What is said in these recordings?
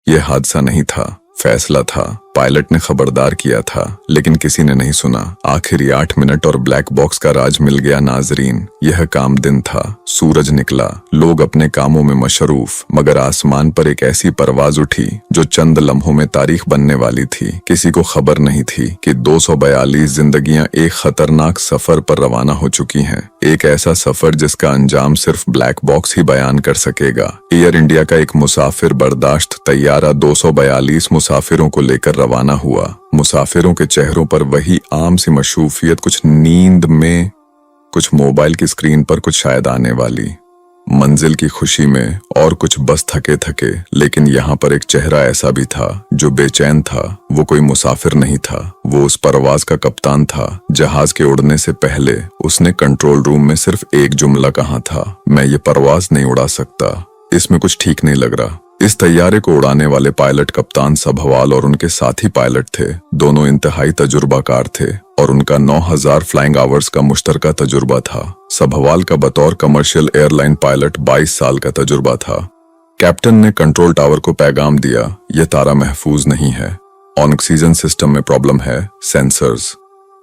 यह हादसा नहीं था, फैसला था। पायलट ने खबरदार किया था, लेकिन किसी ने नहीं सुना। आखिर 8 मिनट और ब्लैक बॉक्स का राज मिल गया नाजरीन। यह काम दिन था, सूरज निकला, लोग अपने कामों में मशरूफ, मगर आसमान पर एक ऐसी परवाज उठी जो चंद लम्हों में तारीख बनने वाली थी। किसी को खबर नहीं थी कि 242 जिंदगियां एक खतरनाक सफर पर रवाना हो चुकी हैं। एक ऐसा सफर जिसका अंजाम सिर्फ ब्लैक बॉक्स ही बयान कर सकेगा। एयर इंडिया का एक मुसाफिर बर्दाश्त तैयारा 242 मुसाफिरों को लेकर रवाना हुआ। मुसाफिरों के चेहरों पर वही आम सी मशरूफियत, कुछ नींद में, कुछ मोबाइल की स्क्रीन पर, कुछ शायद आने वाली मंजिल की खुशी में, और कुछ बस थके थके। लेकिन यहाँ पर एक चेहरा ऐसा भी था जो बेचैन था। वो कोई मुसाफिर नहीं था, वो उस परवाज का कप्तान था। जहाज के उड़ने से पहले उसने कंट्रोल रूम में सिर्फ एक जुमला कहा था, मैं ये परवाज नहीं उड़ा सकता, इसमें कुछ ठीक नहीं लग रहा। इस तैयारे को उड़ाने वाले पायलट कप्तान सभवाल और उनके साथी पायलट थे। दोनों इंतहाई तजुर्बाकार थे और उनका 9000 फ्लाइंग आवर्स का मुश्तरका तजुर्बा था। सभवाल का बतौर कमर्शियल एयरलाइन पायलट 22 साल का तजुर्बा था। कैप्टन ने कंट्रोल टावर को पैगाम दिया, यह तारा महफूज नहीं है, ऑक्सीजन सिस्टम में प्रॉब्लम है, सेंसर्स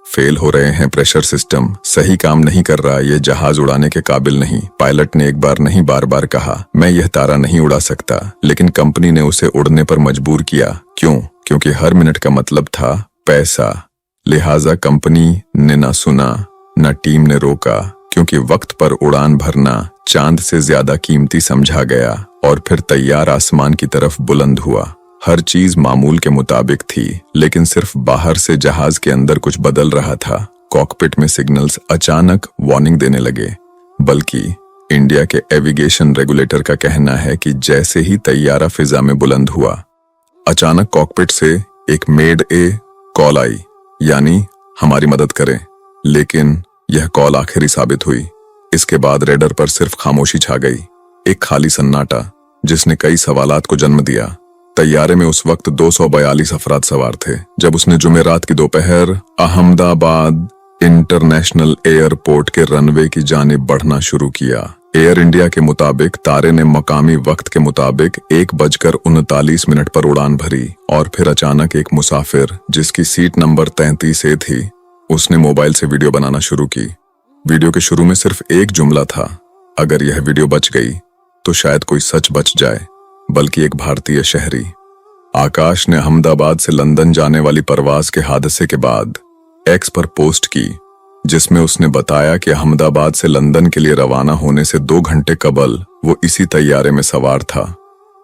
फेल हो रहे हैं, प्रेशर सिस्टम सही काम नहीं कर रहा, ये जहाज उड़ाने के काबिल नहीं। पायलट ने एक बार नहीं बार बार कहा, मैं यह तारा नहीं उड़ा सकता, लेकिन कंपनी ने उसे उड़ने पर मजबूर किया। क्यों? क्योंकि हर मिनट का मतलब था पैसा। लिहाजा कंपनी ने ना सुना, ना टीम ने रोका, क्योंकि वक्त पर उड़ान भरना चांद से ज्यादा कीमती समझा गया। और फिर तैयार आसमान की तरफ बुलंद हुआ। हर चीज मामूल के मुताबिक थी, लेकिन सिर्फ बाहर से जहाज के अंदर कुछ बदल रहा था। कॉकपिट में सिग्नल्स अचानक वार्निंग देने लगे। बल्कि इंडिया के एविगेशन रेगुलेटर का कहना है कि जैसे ही तैयारा फिजा में बुलंद हुआ, अचानक कॉकपिट से एक मेड ए कॉल आई, यानी हमारी मदद करें। लेकिन यह कॉल आखिरी साबित हुई। इसके बाद रेडर पर सिर्फ खामोशी छा गई, एक खाली सन्नाटा जिसने कई सवालात को जन्म दिया। तैयारे में उस वक्त 242 अफराद सवार थे जब उसने जुमेरात की दोपहर अहमदाबाद इंटरनेशनल एयरपोर्ट के रनवे की जानिब बढ़ना शुरू किया। एयर इंडिया के मुताबिक तारे ने मकामी वक्त के मुताबिक 1:39 पर उड़ान भरी। और फिर अचानक एक मुसाफिर जिसकी सीट नंबर 33A थी, उसने मोबाइल से वीडियो बनाना शुरू की। वीडियो के शुरू में सिर्फ एक जुमला था, अगर यह वीडियो बच गई तो शायद कोई सच बच जाए। बल्कि एक भारतीय शहरी आकाश ने अहमदाबाद से लंदन जाने वाली परवाज के हादसे के बाद एक्स पर पोस्ट की, जिसमें उसने बताया कि अहमदाबाद से लंदन के लिए रवाना होने से 2 घंटे कबल वो इसी तैयारे में सवार था।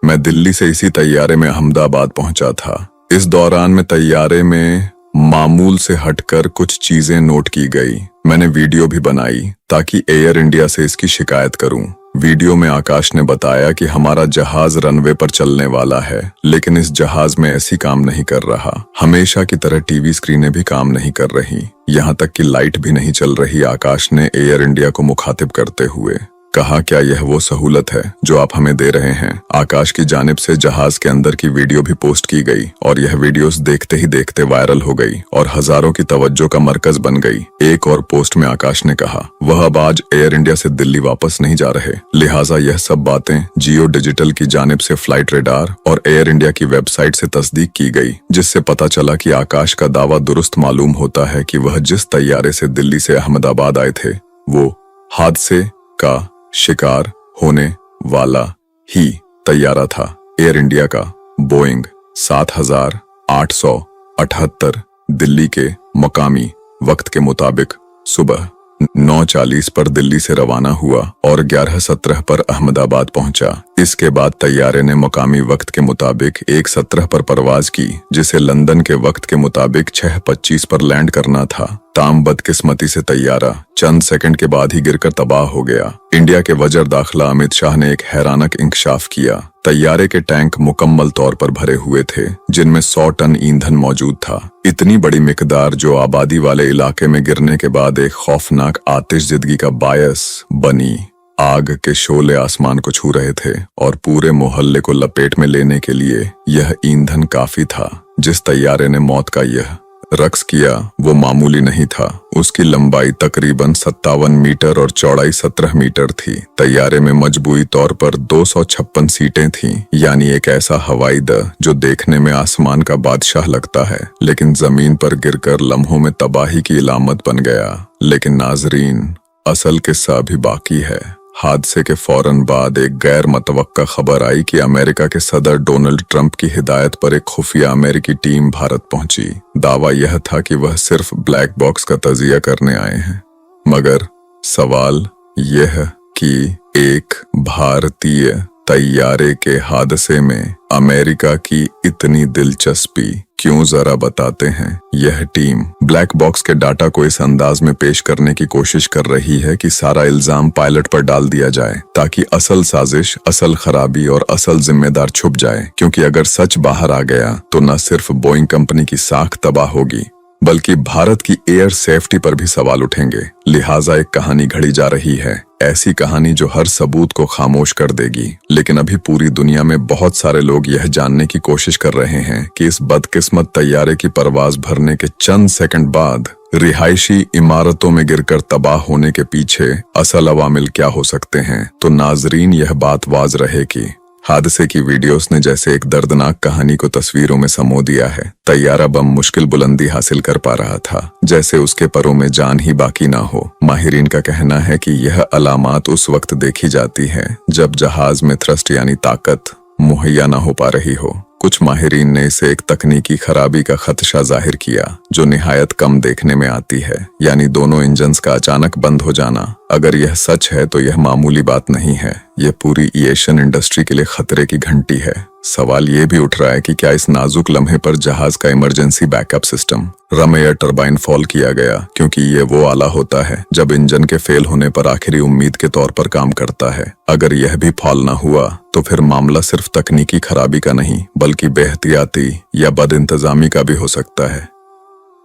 मैं दिल्ली से इसी तैयारे में अहमदाबाद पहुंचा था। इस दौरान में तैयारे में मामूल से हटकर कुछ चीजें नोट की गई। मैंने वीडियो भी बनाई ताकि एयर इंडिया से इसकी शिकायत करूं। वीडियो में आकाश ने बताया कि हमारा जहाज रनवे पर चलने वाला है, लेकिन इस जहाज में ऐसी काम नहीं कर रहा। हमेशा की तरह टीवी स्क्रीनें भी काम नहीं कर रही, यहाँ तक कि लाइट भी नहीं चल रही। आकाश ने एयर इंडिया को मुखातिब करते हुए कहा, क्या यह वो सहूलत है जो आप हमें दे रहे हैं? आकाश की जानिब से जहाज के अंदर की वीडियो भी पोस्ट की गई और यह वीडियोस देखते ही देखते वायरल हो गई और हजारों की तवज्जो का मरकज बन गई। एक और पोस्ट में आकाश ने कहा, वह अब आज एयर इंडिया से दिल्ली वापस नहीं जा रहे, लिहाजा यह सब बातें जियो डिजिटल की जानिब से फ्लाइट रेडार और एयर इंडिया की वेबसाइट से तस्दीक की गई, जिससे पता चला कि आकाश का दावा दुरुस्त मालूम होता है कि वह जिस तैयारे से दिल्ली से अहमदाबाद आए थे वो हादसे का शिकार होने वाला ही तैयारा था। एयर इंडिया का बोइंग 7878 दिल्ली के मकामी वक्त के मुताबिक सुबह 9:40 पर दिल्ली से रवाना हुआ और 11:17 पर अहमदाबाद पहुंचा। इसके बाद तैयारे ने मकामी वक्त के मुताबिक 1:17 पर परवाज की, जिसे लंदन के वक्त के मुताबिक 6:25 पर लैंड करना था। ताम बदकिस्मती से तैयारा चंद सेकंड के बाद ही गिरकर तबाह हो गया। इंडिया के वज़ीर दाखिला अमित शाह ने एक हैरानक इंकशाफ किया। तैयारे के टैंक मुकम्मल तौर पर भरे हुए थे, जिनमें 100 टन ईंधन मौजूद था। इतनी बड़ी मिकदार जो आबादी वाले इलाके में गिरने के बाद एक खौफनाक आतिशजिदगी का बायस बनी। आग के शोले आसमान को छू रहे थे और पूरे मोहल्ले को लपेट में लेने के लिए यह ईंधन काफी था। जिस तैयारे ने मौत का यह रक्स किया वो मामूली नहीं था। उसकी लंबाई तकरीबन 57 मीटर और चौड़ाई 17 मीटर थी। तैयारे में मजबूती तौर पर 256 सीटें थीं, यानी एक ऐसा हवाई दल जो देखने में आसमान का बादशाह लगता है लेकिन जमीन पर गिरकर लम्हों में तबाही की इलामत बन गया। लेकिन नाजरीन, असल किस्सा अभी बाकी है। हादसे के फौरन बाद एक गैर मतवक्का खबर आई कि अमेरिका के सदर डोनाल्ड ट्रंप की हिदायत पर एक खुफिया अमेरिकी टीम भारत पहुंची। दावा यह था कि वह सिर्फ ब्लैक बॉक्स का तजिया करने आए हैं, मगर सवाल यह कि एक भारतीय तैयारे के हादसे में अमेरिका की इतनी दिलचस्पी क्यों, जरा बताते हैं। यह टीम ब्लैक बॉक्स के डाटा को इस अंदाज में पेश करने की कोशिश कर रही है कि सारा इल्जाम पायलट पर डाल दिया जाए ताकि असल साजिश, असल खराबी और असल जिम्मेदार छुप जाए। क्योंकि अगर सच बाहर आ गया तो न सिर्फ बोइंग कंपनी की साख तबाह होगी बल्कि भारत की एयर सेफ्टी पर भी सवाल उठेंगे। लिहाजा एक कहानी घड़ी जा रही है, ऐसी कहानी जो हर सबूत को खामोश कर देगी। लेकिन अभी पूरी दुनिया में बहुत सारे लोग यह जानने की कोशिश कर रहे हैं कि इस बदकिस्मत तैयारे की परवाज भरने के चंद सेकंड बाद रिहायशी इमारतों में गिरकर तबाह होने के पीछे असल अवामिल क्या हो सकते हैं। तो नाजरीन, यह बात वाज रहे कि हादसे की वीडियोस ने जैसे एक दर्दनाक कहानी को तस्वीरों में समो दिया है। तैयारा बम मुश्किल बुलंदी हासिल कर पा रहा था, जैसे उसके परों में जान ही बाकी ना हो। माहिरीन का कहना है कि यह अलामात उस वक्त देखी जाती है जब जहाज में थ्रस्ट यानी ताकत मुहैया ना हो पा रही हो। कुछ माहिरीन ने इसे एक तकनीकी खराबी का खदशा जाहिर किया जो निहायत कम देखने में आती है, यानी दोनों इंजन्स का अचानक बंद हो जाना। अगर यह सच है तो यह मामूली बात नहीं है, यह पूरी एविएशन इंडस्ट्री के लिए खतरे की घंटी है। सवाल ये भी उठ रहा है कि क्या इस नाजुक लम्हे पर जहाज का इमरजेंसी बैकअप सिस्टम रम एयर टरबाइन फॉल किया गया, क्योंकि ये वो आला होता है जब इंजन के फेल होने पर आखिरी उम्मीद के तौर पर काम करता है। अगर यह भी फॉल ना हुआ तो फिर मामला सिर्फ तकनीकी खराबी का नहीं बल्कि बेहतियाती या बदइंतजामी का भी हो सकता है।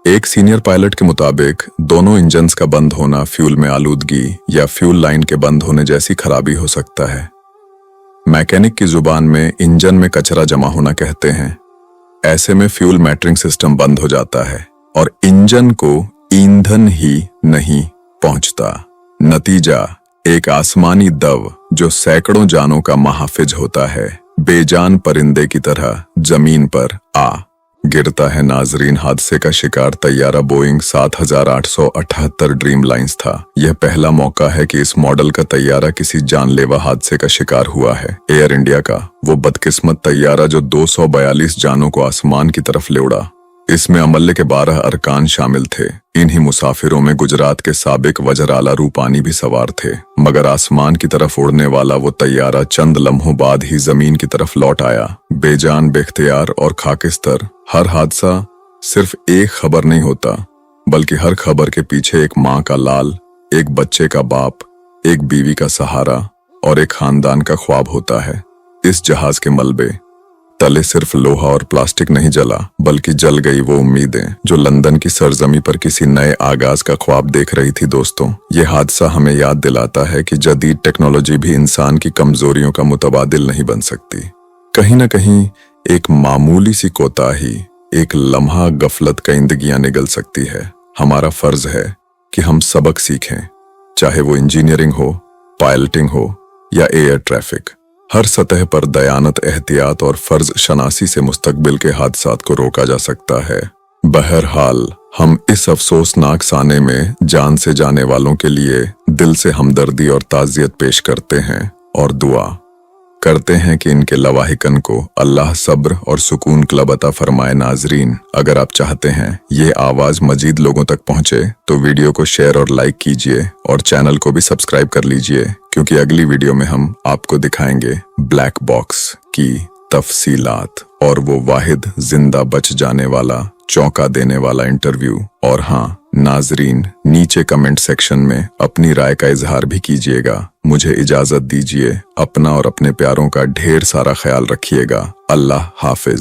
एक सीनियर पायलट के मुताबिक दोनों इंजन्स का बंद होना फ्यूल में आलूदगी या फ्यूल लाइन के बंद होने जैसी खराबी हो सकता है। मैकेनिक की जुबान में इंजन में कचरा जमा होना कहते हैं। ऐसे में फ्यूल मैटरिंग सिस्टम बंद हो जाता है और इंजन को ईंधन ही नहीं पहुंचता। नतीजा एक आसमानी दव जो सैकड़ों जानों का महाफिज होता है, बेजान परिंदे की तरह जमीन पर आ गिरता है। नाजरीन, हादसे का शिकार तैयारा बोइंग 7878 ड्रीम लाइंस था। यह पहला मौका है कि इस मॉडल का तैयारा किसी जानलेवा हादसे का शिकार हुआ है। एयर इंडिया का वो बदकिस्मत तैयारा जो 242 जानों को आसमान की तरफ ले उड़ा। इसमें अमले के 12 अरकान शामिल थे। इन्हीं मुसाफिरों में गुजरात के साबिक वज़ीर आला रूपानी भी सवार थे। मगर आसमान की तरफ उड़ने वाला वो तैयारा चंद लम्हों बाद ही जमीन की तरफ लौट आया, बेजान, बेख्तियार और खाकिस्तर। हर हादसा सिर्फ एक खबर नहीं होता बल्कि हर खबर के पीछे एक माँ का लाल, एक बच्चे का बाप, एक बीवी का सहारा और एक खानदान का ख्वाब होता है। इस जहाज के मलबे तले सिर्फ लोहा और प्लास्टिक नहीं जला बल्कि जल गई वो उम्मीदें जो लंदन की सरजमी पर किसी नए आगाज का ख्वाब देख रही थी। दोस्तों, ये हादसा हमें याद दिलाता है कि जदीद टेक्नोलॉजी भी इंसान की कमजोरियों का मुतबादिल नहीं बन सकती। कहीं न कहीं एक मामूली सी कोताही, एक लम्हा गफलत का इंदगियां निगल सकती है। हमारा फर्ज है कि हम सबक सीखें, चाहे वो इंजीनियरिंग हो, पायलटिंग हो या एयर ट्रैफिक। हर सतह पर दयानत, एहतियात और फर्ज शनासी से मुस्तकबिल के हादसात को रोका जा सकता है। बहरहाल, हम इस अफसोसनाक साने में जान से जाने वालों के लिए दिल से हमदर्दी और ताज़ियत पेश करते हैं और दुआ करते हैं कि इनके लवाहिकन को अल्लाह सब्र और सुकून क्लब अता फरमाए। नाजरीन, अगर आप चाहते हैं ये आवाज मजीद लोगों तक पहुंचे तो वीडियो को शेयर और लाइक कीजिए और चैनल को भी सब्सक्राइब कर लीजिए, क्योंकि अगली वीडियो में हम आपको दिखाएंगे ब्लैक बॉक्स की तफसीलात और वो वाहिद जिंदा बच जाने वाला, चौंका देने वाला इंटरव्यू। और हाँ नाजरीन, नीचे कमेंट सेक्शन में अपनी राय का इजहार भी कीजिएगा। मुझे इजाजत दीजिए। अपना और अपने प्यारों का ढेर सारा ख्याल रखिएगा। अल्लाह हाफिज।